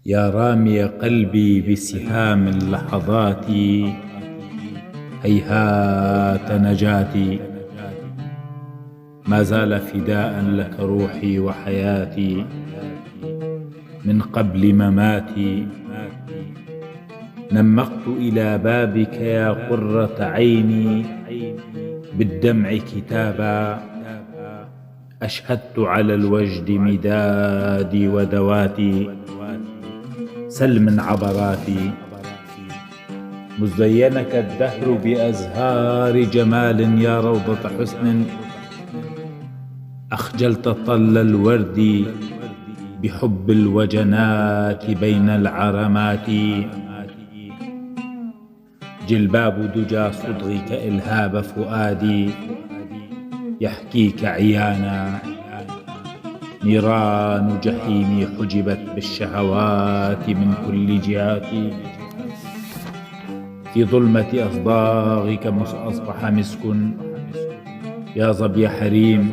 يا رامي قلبي بسهام اللحظات، هيهات نجاتي. ما زال فداء لك روحي وحياتي من قبل مماتي. نمقت إلى بابك يا قرة عيني بالدمع كتابا، أشهدت على الوجد مدادي ودواتي. سل من عبراتي مزينك الدهر بأزهار جمال، يا روضة حسن أخجلت طل الورد بحب الوجنات بين العرمات. جلباب دجى صدغك إلهاب فؤادي يحكيك عيانا. نيران جحيمي حجبت بالشهوات من كل جهاتي. في ظلمة أصداغك أصبح مسك، يا ظبي حريم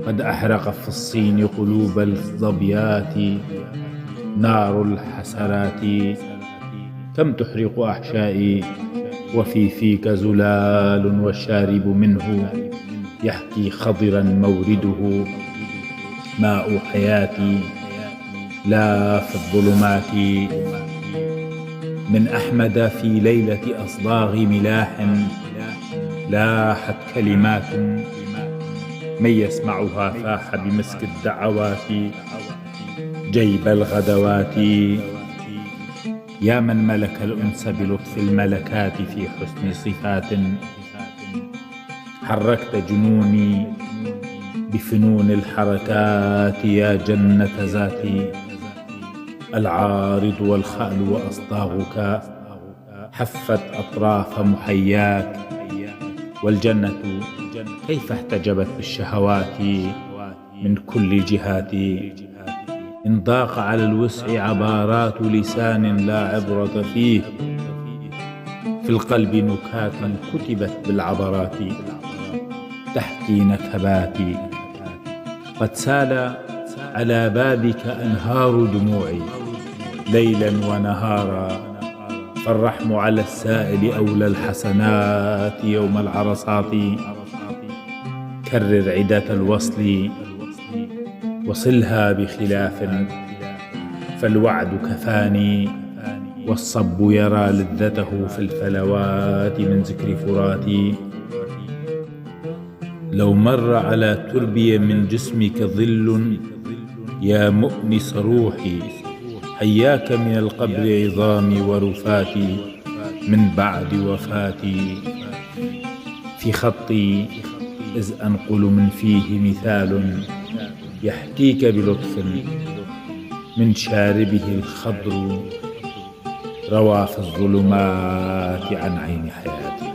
قد أحرق في الصين قلوب الظبيات. نار الحسرات كم تحرق أحشائي، وفي فيك زلال والشارب منه يحكي خضرا مورده. ماء حياتي لا في الظلمات. من أحمد في ليلة أصداغ ملاح لاحت كلمات، من يسمعها فاح بمسك الدعوات جيب الغدوات. يا من ملك الأنس بلطف الملكات في حسن صفات، حركت جنوني بفنون الحركات يا جنة ذاتي. العارض والخأل وأصداغك حفت أطراف محياك، والجنة كيف احتجبت بالشهوات من كل جهات. إن ضاق على الوسع عبارات لسان لا عبرة فيه، في القلب نكات كتبت بالعبرات تحكي نكباتي. قد سال على بابك أنهار دموعي ليلا ونهارا، فالرحم على السائل أولى الحسنات يوم العرصات. كرر عدة الوصل وصلها بخلاف، فالوعد كفاني والصب يرى لذته في الفلوات من ذكر فراتي. لو مر على تربية من جسمك ظل يا مؤنس روحي، حياك من القبر عظامي ورفاتي من بعد وفاتي. في خطي إذ أنقل من فيه مثال يحكيك بلطف، من شاربه الخضر روى في الظلمات عن عين حياتي.